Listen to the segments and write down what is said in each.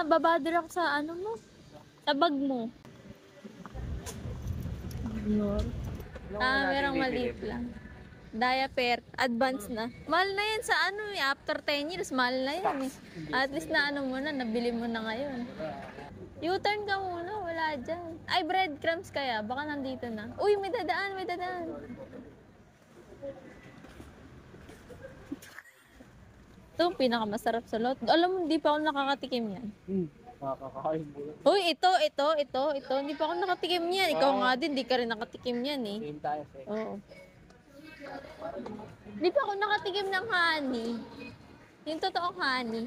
Nababader ako sa ano mo. Sa bag mo. Merong maliit lang. Diaper, advance na. Mahal na yan sa ano eh, after 10 years, mahal na yan eh. At least na ano mo na, nabili mo na ngayon. U-turn ka muna, wala dyan. Ay, breadcrumbs kaya, baka nandito na. Uy, may dadaan, may dadaan. Ito, pinakamasarap sa lot. Alam mo, hindi pa ako nakakatikim yan. Makakakain mo lang. Uy, ito. Hindi pa ako nakatikim yan. Ikaw nga din, di ka rin nakatikim yan eh. Same tayo sa'yo. Oo. Di pa ako nakatikim ng honey. Yung totoong honey.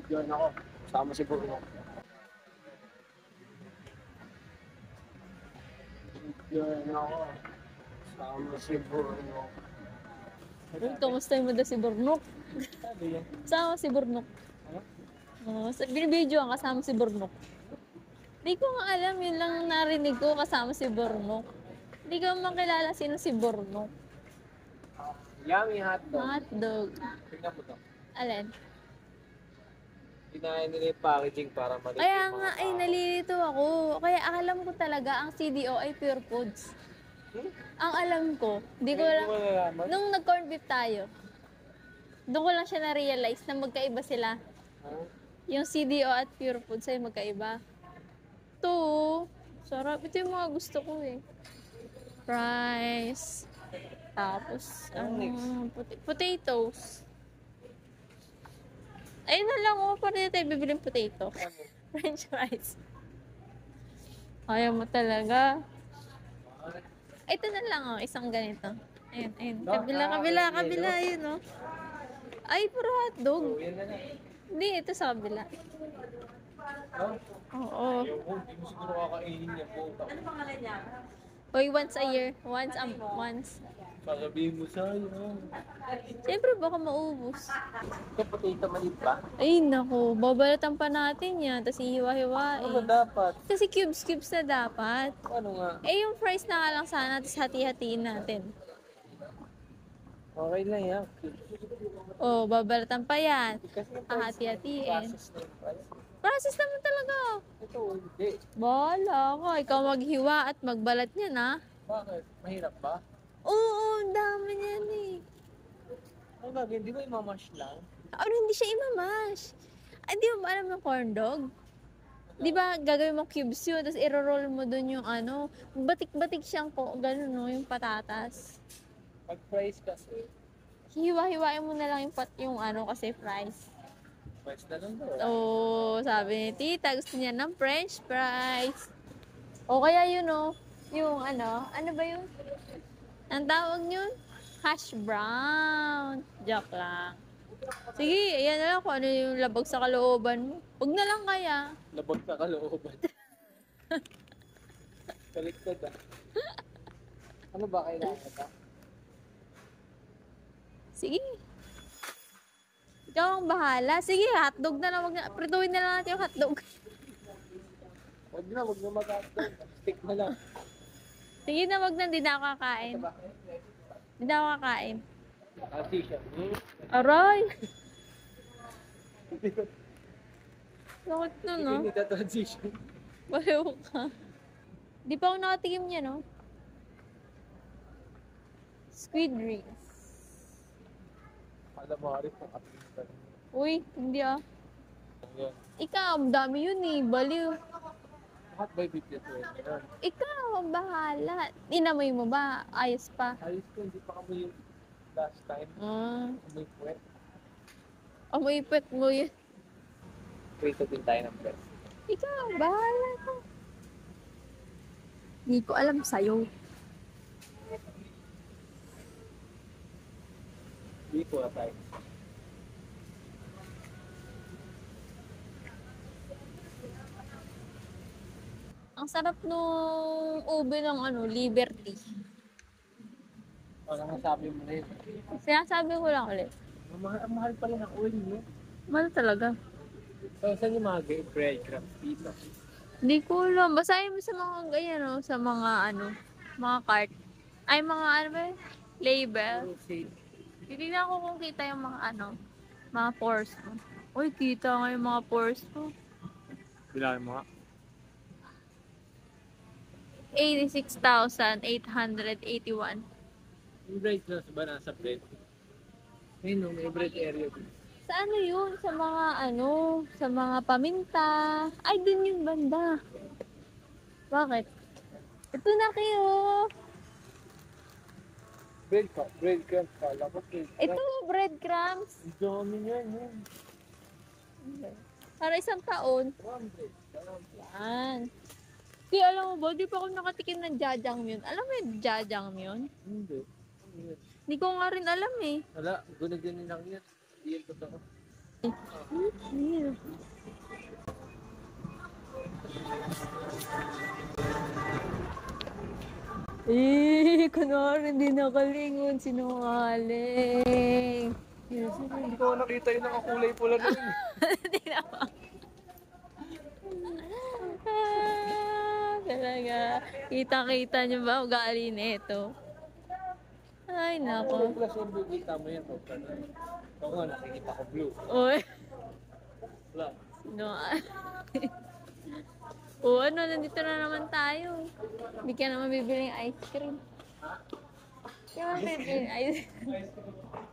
Diyan ako. Sama si Bruno. Diyan ako. Sama si Bruno. Uy, kamusta mo daw si Burnok? Sabi yan. Kasama si Burnok. Ano? Binibidyo ang kasama si Burnok. Di ko nga alam, yun lang narinig ko kasama si Burnok. Hindi ko makilala sino si Burnok. Yummy hotdog. Hotdog. Tingnan mo to. Alin? Pinahin nila yung packaging para maliit Kaya yung nga, ay nalilito ako. Kaya alam ko talaga ang CDO ay Pure Foods. Ang alam ko, di ko lang, nung nag-corn beef tayo, doon ko lang siya na-realize na magkaiba sila. Yung CDO at Pure Foods ay magkaiba. Ito, sarap. Ito yung mga gusto ko eh. Fries. Tapos, potatoes. Ayun na lang, pa rin tayo bibiling potato. French fries. Ayaw mo talaga. Ito na lang, isang ganito. Ayun. Kabila, ayun, oh. Ay, puro hotdog. Hindi, ito sa kabila. Oo. Hindi mo siguro kakainin niya po. Ano pangalan niya? Hoy, once a year. Once. Sasabihin mo sa'yo. Siyempre, baka maubos. Ito potato maliit ba? Ay, naku. Babalatan pa natin yan. Tapos ihiwa-hiwain. Ano ba dapat? Kasi cubes na dapat. Ano nga? Eh, yung fries na nga lang sana. Tapos hati-hatiin natin. Okay lang yan. Oh, babalatan pa yan. Kasi yung Hati-hatiin. process na yung price. Process naman talaga. Ito, hindi. Bahala ka. Ikaw maghiwa at magbalat niya na. Bakit? Mahirap ba? Oo, ang dami niyan eh. Ano gagawin? Di ba imamash lang? Ano, hindi siya imamash. Ay, di mo ba alam ng corn dog? Di ba gagawin mo cubes yun, tapos i-roll mo dun yung ano, batik-batik siyang gano'n no, yung patatas. Pag fries kasi, Hiwa-hiwain mo na lang yung ano kasi fries. fries na lang daw. Oh, sabi ni tita, gusto niya ng french fries. O kaya yun oh, yung ano ba yun? Ang tawag yun? Hash brown. Joke lang. Sige, ayan na lang kung ano yung labag sa kalooban mo. Huwag na lang kaya. Labag sa kalooban. Baliktad ah. Ano ba kailangan ba? Sige. Ikaw ang bahala. Sige, hotdog na lang. Prituin na lang natin yung hotdog. Huwag na mag-hotdog. Stick na lang. Sige na, wag na. Hindi na ako kakain. Hindi na ako kakain. Transition. Aray! Bakit na, no? Hindi ka transition. Baliw ka. Di pa ako nakatikim niya, no? Squid rings. Alam mo, Arif, nakatikim. Uy, hindi ah. Yan. Ikaw, ang dami yun eh. Baliw. Lahat ba ibigyan ko yun? Ikaw, ang bahala. Inamoy mo ba? Ayos pa. Ayos ko, hindi pa kami yung last time. May puwet. Amoy pet mo yun. Prito din tayo ng bread. Ikaw, bahala ka. Hindi ko alam sa'yo. Dito na tayo. Ang sarap nung ube ng ano, Liberty. Ano masabi mo na yun? Sinasabi ko lang ulit. Ang mahal pala ng oil niyo. Mahal talaga. So, saan yung mga breadcrumbs dito? Hindi ko alam. Basahin mo sa mga ganyan, no? Sa mga ano, mga cart. Ay, mga ano ba yun? Label. Sale. Titignan ko kung kita yung mga ano, Mga pores mo. Uy, kita nga yung mga pores mo. Bilangin mo nga. 86,881. Yung bread na ba nasa bread? Ayun no, may bread area dito. Sa ano yun? Sa mga paminta. Ay, dun yung banda. Bakit? Ito na kayo. Bread ka? Bread crumbs ka? Lapot bread Ito, crumbs. breadcrumbs. Ang dami yan, yan. Para isang taon. One bread crumbs. Yan. Di alam mo ba, di pa ako nakatikim ng jajangmyeon. Alam mo yung jajangmyeon? Hindi. Ano yan? Hindi ko nga rin alam eh. Wala, gunagunin lang yan. Hindi yan totoo. Ew. Kunwari hindi nakalingon, sinungaling. Hindi ko nakita yung nakakulay pula na yun. Hindi naman. Talaga. Kita-kita niyo ba ugali nito? Ay, Kulay nako. pula siya, kita mo yan. Ako nga, nakikita ko blue. Uy. Wala. No. O ano, nandito na naman tayo. Hindi ka naman bibili ng ice cream. Hindi ka naman bibili ng ice cream.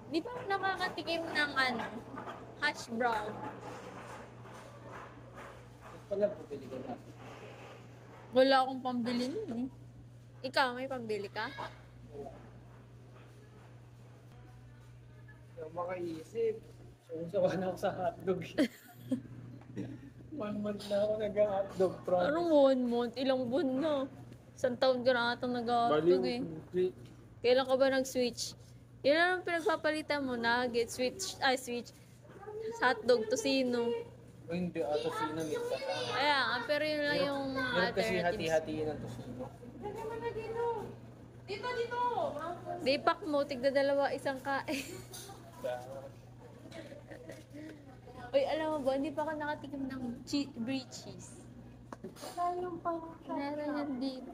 Di ba ako nakakatikim ng hash brown? Pala, pupili ka na. Wala akong pambili nun eh. Ikaw, may pambili ka? Yung makaisip. Sawa na ako sa hotdog. 1 month na ako nag-hotdog. Anong 1 month? Ilang buwan na? Isang taon ka na ata nag-hotdog eh. Hindi. Kailan ka ba nag-switch? Ilan ang pinagpapalitan mo? Nugget, switch, hotdog, tocino. Hindi, tosino minsan. Kaya nga, pero yun lang yung Meron kasi alternatives. hati-hatiin ng tosino. Di pack mo, tigda dalawa, isang kain. Uy, alam mo ba, hindi pa ako nakatikim ng brie cheese. Meron yan dito.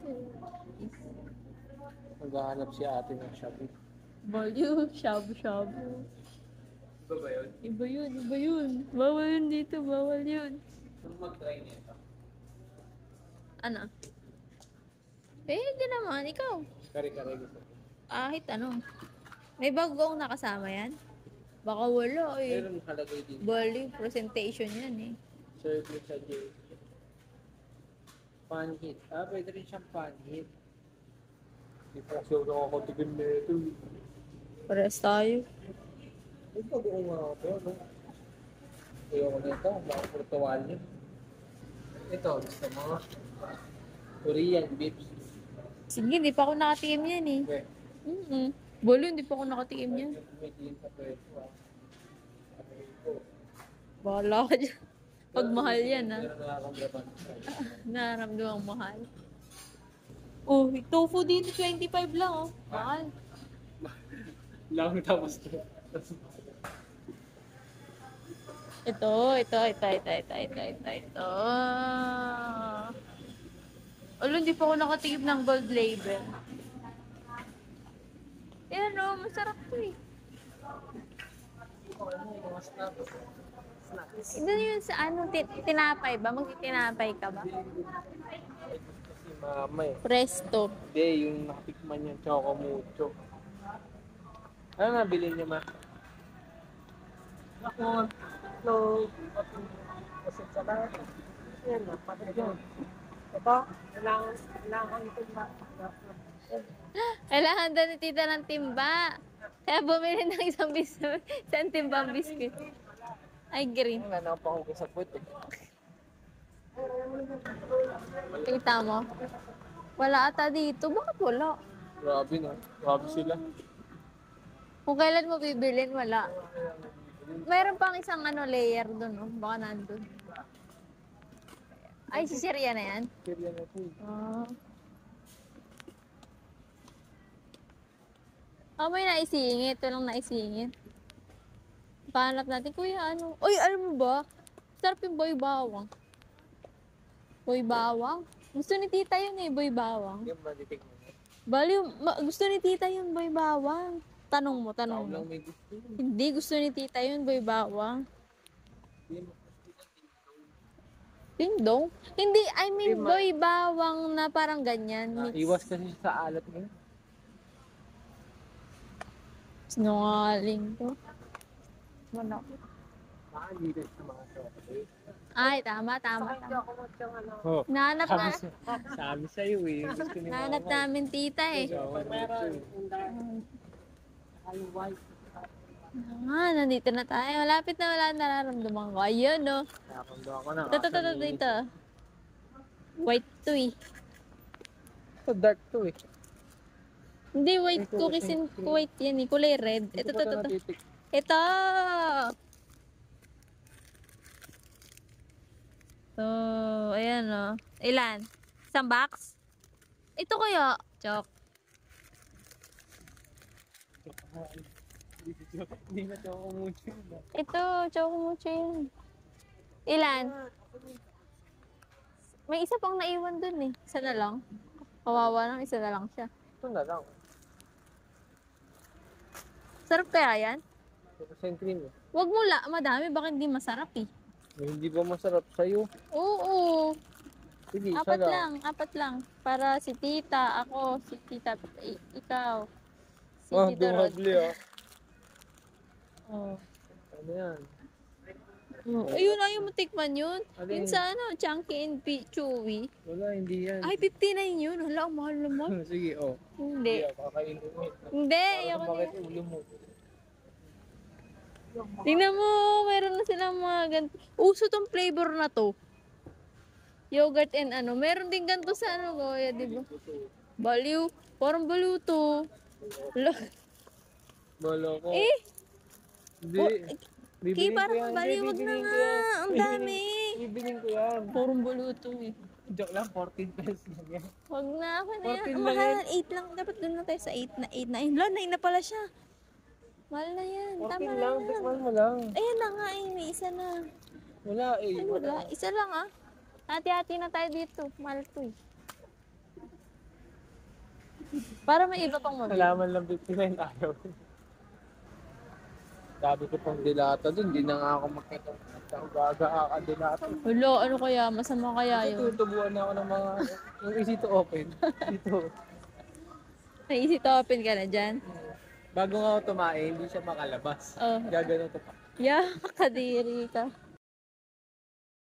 Maghahanap si ate ng Shopee. Baliw, shabu-shabu. Iba ba yun? Iba yun, iba yun. Bawal yun dito, bawal yun. Kung mag-try nito. Ano? Pwede naman, ikaw. Kare-kare gusto ko. Kahit ano. May bagong nakasama yan? Baka wala eh. Meron nakalagay dito. Baliw, presentation yan eh. Serve mo sa J. Panhit. Pwede rin siyang panhit. Hindi pa kasi ako tigil na ito. Pares tayo. Ay, bago nga ako, no? Ayoko na ito. Baka portual niya. Ito, gusto mo. Korean beef. Sige, di pa ako nakatikim yan eh. Okay. Baliw, hindi pa ako nakatikim yan. May din sa pwesto, ah. Ito. Bahala ka dyan. Pag mahal yan ah. Meron na akong laban. Nararamdamang mahal. Oh, tofu dito 25 lang oh. Mahal. Lang tapos ito. Ito. Alo, hindi pa ako nakatikim ng gold label. Yan oh, masarap to eh. Mga snacks. Ito yun sa tinapay ba? Magtitinapay ka ba? Kasi mama eh. Presto. Hindi, yung nakatikman yung choco mucho. Ano nabili niya, ma? Ako, no, kasi sa lahat. Yan, napatid yun. Ito, kailangan ito ba? Kailangan daw ni tita ng timba. Kaya bumili ng isang timbang biscuit. Ay, green. Wala na pa ako sa puti. Kita mo? Wala ata dito. Bakit wala? Grabe na. Grabe sila. Kung kailan mo bibilin, wala. Mayroon pang isang layer doon, no? Baka nandun. Ay, si Syria na yan? Kaya na po. May naisingit. Ito lang naisingit. Pahanap natin, kuya, ano? Uy, alam mo ba? Sarap yung boy bawang. Boy bawang? Gusto ni tita yun eh, boy bawang. Yung malitik mo. Bali, gusto ni tita yun, boy bawang. Tanong mo, Ako tanong mo. lang may gusto. Hindi, gusto ni tita yun, boy bawang. Hindi mo. Ding-dong? Hindi, I mean, Hindi, boy bawang na parang ganyan. Mix. Iwas kasi sa alat mo. Sinungaling ko. Manok. Makalinis sa mga chocolate. Ay, tama, tama, tama. Oh, Nahanap na. sabi sa'yo eh. Gusto ni Nahanap namin tita eh. Nga, nandito na tayo. Malapit na wala nararamdaman ko. Ayun, no. Nakakundo ako na. Ito, dito. White to eh. Ito dark to eh. Hindi, white cookies and white yan eh. Kulay red. Ito. Ito! So, ayan o. Ilan? Isang box? Ito kaya? Chok. Hindi na ito kumucho. Ito, choco mochi yan. Ilan? May isa pang naiwan dun eh. Isa na lang. Kawawa lang, isa na lang siya. Ito na lang. Sarap kaya yan? Ito cream eh. Wag mo madami, baka hindi masarap eh. Hindi ba masarap sa'yo? Oo. Sige, Apat isa lang. Para si tita, ako, si tita, ikaw. Si Ah, Tito Rod. dumabli ah. Oh. Ano yan? Ayun, ayaw mo tikman yun. Alin? Yun sa ano, chunky and chewy. Wala, hindi yan. Ay, 59 yun. Hala, ang mahal naman. Sige, oh. Hindi. Kakainin mo. Hindi, Para ayoko na sumakit yan. ulo mo. Tingnan mo, meron na silang mga ganito. Uso tong flavor na to. Yogurt and ano. Meron din ganito sa ano, Goya, di ba? Baliw. Parang baliw to. Hala. Bolo ko. Eh, Hindi. Kay, parang baliw. Wag na nga. Ang dami. Bibiling ko yan. Parang baliw to eh. Joke lang, 14 pesos lang yan. Wag na ako na yan. 14 Ang lang mahal, 8 lang. Dapat doon na tayo sa 8 na 8 na. Hala, 9 na pala siya. Mahal na yan. 14 Tama na lang, yan. tikman mo lang. Ayan na nga eh. May isa na. Wala eh. Ay, wala. Isa lang ah. Hati-hati na tayo dito. Mahal to eh. Para may iba pang mabili. Salaman lang 59 ayaw. Sabi ko pang dilata dun, di na nga ako makita. Ang gaga ka dilata. Hala, ano kaya? Masama kaya Kasi yun? tutubuan na ako ng mga, yung easy to open. Dito. Naisip to open ka na dyan? Bago nga ako tumae, hindi siya makalabas. Oh. Gagano to pa. Yeah, kadiri ka.